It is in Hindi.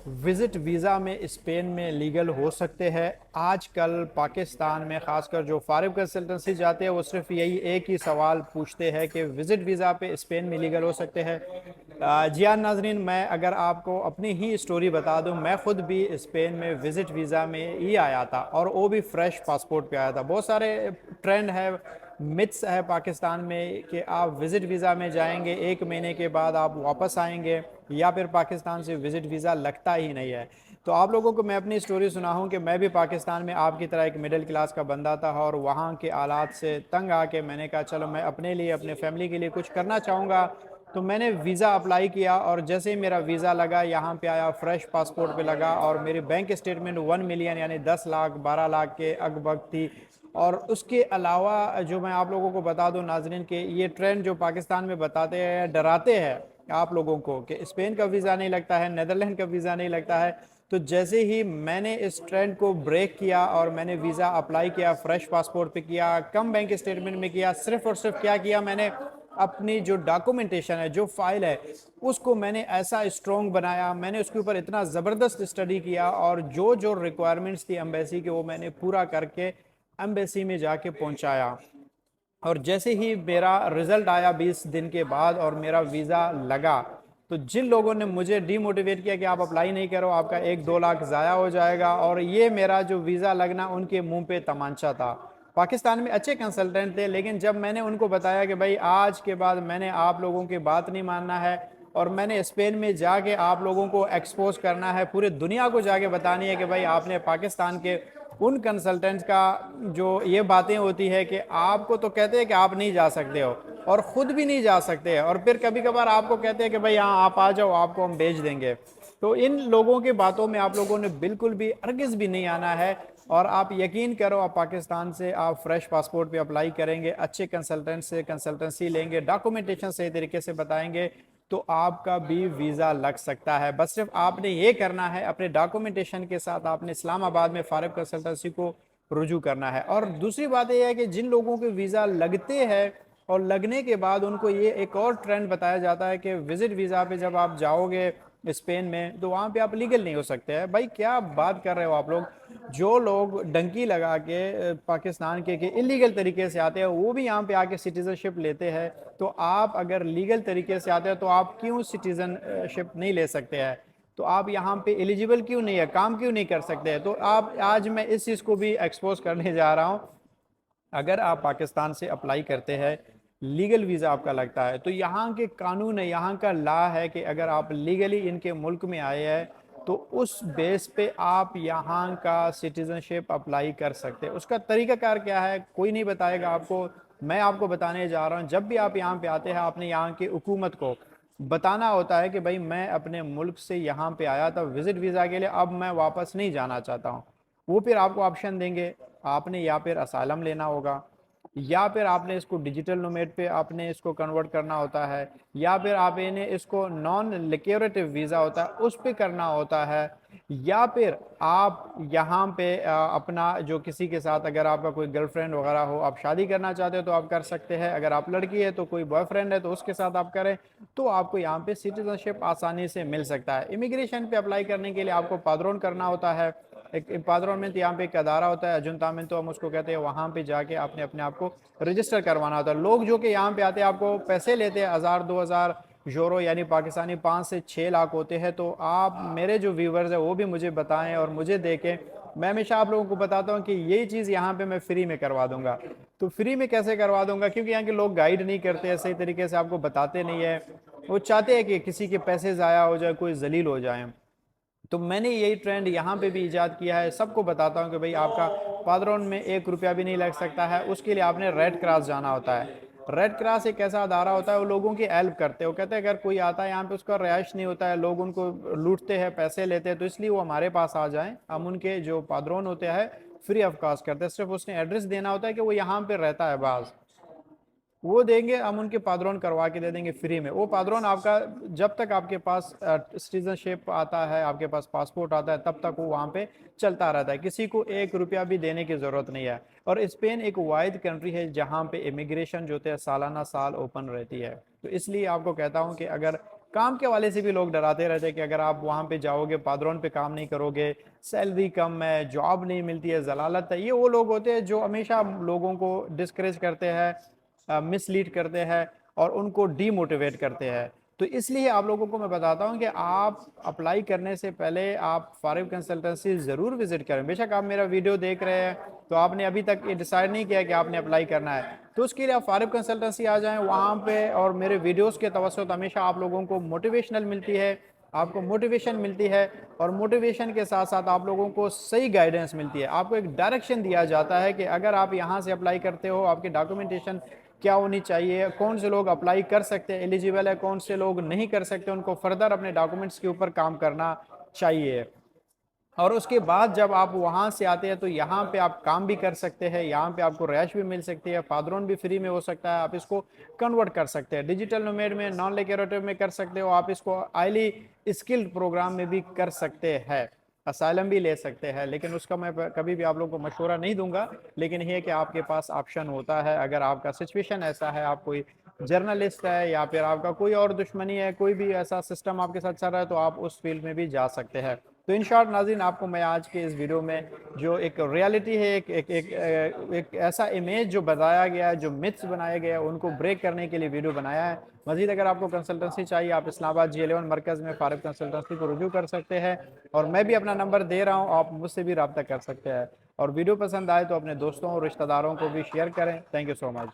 विज़िट वीज़ा में स्पेन में लीगल हो सकते हैं। आजकल पाकिस्तान में ख़ासकर जो फ़ॉरेन कंसल्टेंसी जाते हैं वो सिर्फ यही एक ही सवाल पूछते हैं कि विज़िट वीज़ा पे स्पेन में लीगल हो सकते हैं। जी हाँ नाजरीन, मैं अगर आपको अपनी ही स्टोरी बता दूं, मैं ख़ुद भी स्पेन में विज़िट वीज़ा में ही आया था और वो भी फ्रेश पासपोर्ट पे आया था। बहुत सारे ट्रेंड है, मिथ्स है पाकिस्तान में कि आप विज़िट वीज़ा में जाएंगे, एक महीने के बाद आप वापस आएंगे, या फिर पाकिस्तान से विज़िट वीज़ा लगता ही नहीं है। तो आप लोगों को मैं अपनी स्टोरी सुनाऊं कि मैं भी पाकिस्तान में आपकी तरह एक मिडिल क्लास का बंदा था और वहाँ के हालात से तंग आके मैंने कहा चलो मैं अपने लिए, अपने फैमिली के लिए कुछ करना चाहूँगा। तो मैंने वीज़ा अप्लाई किया और जैसे ही मेरा वीज़ा लगा, यहाँ पे आया, फ्रेश पासपोर्ट पे लगा और मेरी बैंक स्टेटमेंट 1 मिलियन यानी 10 लाख 12 लाख के अगबग थी। और उसके अलावा जो मैं आप लोगों को बता दूं नाजरीन के ये ट्रेंड जो पाकिस्तान में बताते हैं, डराते हैं आप लोगों को कि स्पेन का वीज़ा नहीं लगता है, नेदरलैंड का वीज़ा नहीं लगता है। तो जैसे ही मैंने इस ट्रेंड को ब्रेक किया और मैंने वीज़ा अप्लाई किया, फ्रेश पासपोर्ट पे किया, कम बैंक स्टेटमेंट में किया, सिर्फ और सिर्फ क्या किया मैंने, अपनी जो डॉक्यूमेंटेशन है, जो फाइल है, उसको मैंने ऐसा स्ट्रॉन्ग बनाया, मैंने उसके ऊपर इतना ज़बरदस्त स्टडी किया और जो जो रिक्वायरमेंट्स थी एम्बेसी के वो मैंने पूरा करके एम्बेसी में जाके पहुंचाया। और जैसे ही मेरा रिजल्ट आया 20 दिन के बाद और मेरा वीज़ा लगा, तो जिन लोगों ने मुझे डीमोटिवेट किया कि आप अप्लाई नहीं करो, आपका 1-2 लाख ज़ाया हो जाएगा, और ये मेरा जो वीज़ा लगना उनके मुंह पे तमांचा था। पाकिस्तान में अच्छे कंसल्टेंट थे, लेकिन जब मैंने उनको बताया कि भाई आज के बाद मैंने आप लोगों की बात नहीं मानना है और मैंने स्पेन में जाके आप लोगों को एक्सपोज करना है, पूरी दुनिया को जाके बतानी है कि भाई आपने पाकिस्तान के उन कंसल्टेंट्स का जो ये बातें होती है कि आपको तो कहते हैं कि आप नहीं जा सकते हो और ख़ुद भी नहीं जा सकते हैं, और फिर कभी कभार आपको कहते हैं कि भाई हाँ आप आ जाओ, आपको हम भेज देंगे। तो इन लोगों की बातों में आप लोगों ने बिल्कुल भी अर्गिज़ भी नहीं आना है। और आप यकीन करो, आप पाकिस्तान से आप फ्रेश पासपोर्ट पे अप्लाई करेंगे, अच्छे कंसल्टेंट से कंसल्टेंसी लेंगे, डॉक्यूमेंटेशन सही तरीके से बताएंगे, तो आपका भी वीज़ा लग सकता है। बस सिर्फ आपने ये करना है, अपने डॉक्यूमेंटेशन के साथ आपने इस्लामाबाद में फारिब कंसल्टेंसी को रुजू करना है। और दूसरी बात यह है कि जिन लोगों के वीज़ा लगते हैं और लगने के बाद उनको ये एक और ट्रेंड बताया जाता है कि विजिट वीज़ा पे जब आप जाओगे स्पेन में तो वहाँ पे आप लीगल नहीं हो सकते हैं। भाई क्या बात कर रहे हो आप लोग? जो लोग डंकी लगा के पाकिस्तान के इलीगल तरीके से आते हैं वो भी यहाँ पे आके सिटीजनशिप लेते हैं, तो आप अगर लीगल तरीके से आते हैं तो आप क्यों सिटीजनशिप नहीं ले सकते हैं? तो आप यहाँ पे एलिजिबल क्यों नहीं है, काम क्यों नहीं कर सकते हैं? तो आप, आज मैं इस चीज़ को भी एक्सपोज करने जा रहा हूँ। अगर आप पाकिस्तान से अप्लाई करते हैं, लीगल वीज़ा आपका लगता है, तो यहाँ के कानून है, यहाँ का लॉ है कि अगर आप लीगली इनके मुल्क में आए हैं तो उस बेस पे आप यहाँ का सिटीजनशिप अप्लाई कर सकते हैं। उसका तरीकाकार क्या है कोई नहीं बताएगा आपको, मैं आपको बताने जा रहा हूँ। जब भी आप यहाँ पे आते हैं, आपने यहाँ की हुकूमत को बताना होता है कि भाई मैं अपने मुल्क से यहाँ पे आया था विजिट वीज़ा के लिए, अब मैं वापस नहीं जाना चाहता हूँ। वो फिर आपको ऑप्शन देंगे, आपने या फिर असालम लेना होगा, या फिर आपने इसको डिजिटल नोमेड पे आपने इसको कन्वर्ट करना होता है, या फिर आप इन्हें इसको नॉन लिक्योरेटिव वीज़ा होता है उस पर करना होता है, या फिर आप यहाँ पे अपना जो किसी के साथ, अगर आपका कोई गर्लफ्रेंड वगैरह हो, आप शादी करना चाहते हो तो आप कर सकते हैं, अगर आप लड़की है तो कोई बॉयफ्रेंड है तो उसके साथ आप करें, तो आपको यहाँ पे सिटीजनशिप आसानी से मिल सकता है। इमिग्रेशन पे अप्लाई करने के लिए आपको पादरोन करना होता है, एक पादरोनमेंट यहाँ पे एक अदारा होता है, अजुंतामेंट तो हम उसको कहते हैं, वहाँ पे जाके आपने अपने आप को रजिस्टर करवाना होता है। लोग जो कि यहाँ पे आते हैं आपको पैसे लेते हैं 1000-2000 यूरो यानी पाकिस्तानी 5 से 6 लाख होते हैं। तो आप, मेरे जो व्यूवर्स है वो भी मुझे बताएं और मुझे देखें। मैं हमेशा आप लोगों को बताता हूँ कि ये चीज़ यहाँ पे मैं फ्री में करवा दूंगा। तो फ्री में कैसे करवा दूंगा? क्योंकि यहाँ के लोग गाइड नहीं करते हैं, सही तरीके से आपको बताते नहीं है, वो चाहते हैं कि किसी के पैसे ज़ाया हो जाए, कोई जलील हो जाए। तो मैंने यही ट्रेंड यहाँ पे भी इजाद किया है, सबको बताता हूँ कि भाई आपका पादरौन में 1 रुपया भी नहीं लग सकता है, उसके लिए आपने रेड क्रॉस जाना होता है। रेड क्रॉस एक ऐसा अदारा होता है, वो लोगों की हेल्प करते हैं। वो कहते हैं अगर कोई आता है यहाँ पे उसका रिहाइश नहीं होता है, लोग उनको लूटते हैं, पैसे लेते हैं, तो इसलिए वो हमारे पास आ जाएं, हम उनके जो पादरौन होते हैं फ्री ऑफ कॉस्ट करते हैं। सिर्फ उसने एड्रेस देना होता है कि वो यहाँ पे रहता है, बाज वो देंगे, हम उनके पादरौन करवा के दे देंगे फ्री में। वो पादरौन आपका, जब तक आपके पास सिटीजनशिप आता है, आपके पास पासपोर्ट आता है, तब तक वो वहाँ पे चलता रहता है, किसी को 1 रुपया भी देने की ज़रूरत नहीं है। और स्पेन एक वाइड कंट्री है जहाँ पे इमिग्रेशन जो है सालाना साल ओपन रहती है। तो इसलिए आपको कहता हूँ कि अगर काम के हवाले से भी लोग डराते रहते हैं कि अगर आप वहाँ पे जाओगे, पादरौन पे काम नहीं करोगे, सैलरी कम है, जॉब नहीं मिलती है, जलालत है। ये वो लोग होते हैं जो हमेशा लोगों को डिस्करेज करते हैं, मिसलीड करते हैं और उनको डीमोटिवेट करते हैं। तो इसलिए आप लोगों को मैं बताता हूं कि आप अप्लाई करने से पहले आप फारिब कंसल्टेंसी ज़रूर विजिट करें। बेशक आप मेरा वीडियो देख रहे हैं तो आपने अभी तक ये डिसाइड नहीं किया कि आपने अप्लाई करना है, तो उसके लिए आप फारिब कंसल्टेंसी आ जाएं वहाँ पे। और मेरे वीडियोस के तवज्जो हमेशा आप लोगों को मोटिवेशनल मिलती है, आपको मोटिवेशन मिलती है, और मोटिवेशन के साथ साथ आप लोगों को सही गाइडेंस मिलती है। आपको एक डायरेक्शन दिया जाता है कि अगर आप यहाँ से अप्लाई करते हो, आपकी डॉक्यूमेंटेशन क्या होनी चाहिए, कौन से लोग अप्लाई कर सकते हैं, एलिजिबल है, कौन से लोग नहीं कर सकते, उनको फर्दर अपने डॉक्यूमेंट्स के ऊपर काम करना चाहिए। और उसके बाद जब आप वहाँ से आते हैं तो यहाँ पे आप काम भी कर सकते हैं, यहाँ पे आपको रैश भी मिल सकती है, फादरोन भी फ्री में हो सकता है, आप इसको कन्वर्ट कर सकते हैं डिजिटल नोमेड में, नॉन लेक्योरेटिव में कर सकते हो, आप इसको हाईली स्किल्ड प्रोग्राम में भी कर सकते हैं, असाइलम भी ले सकते हैं। लेकिन उसका मैं कभी भी आप लोगों को मशवरा नहीं दूंगा, लेकिन ये कि आपके पास ऑप्शन होता है। अगर आपका सिचुएशन ऐसा है, आप कोई जर्नलिस्ट है या फिर आपका कोई और दुश्मनी है, कोई भी ऐसा सिस्टम आपके साथ चल रहा है, तो आप उस फील्ड में भी जा सकते हैं। तो इन शॉर्ट नाज़रीन, आपको मैं आज के इस वीडियो में जो एक रियलिटी है, एक ऐसा इमेज जो बताया गया है, जो मिथ्स बनाए गए हैं, उनको ब्रेक करने के लिए वीडियो बनाया है। मजीद अगर आपको कंसल्टेंसी चाहिए, आप इस्लामाबाद G11 मरकज़ में फारिब कंसल्टेंसी को रुजू कर सकते हैं, और मैं भी अपना नंबर दे रहा हूँ, आप मुझसे भी रब्ता कर सकते हैं। और वीडियो पसंद आए तो अपने दोस्तों और रिश्तेदारों को भी शेयर करें। Thank you so much.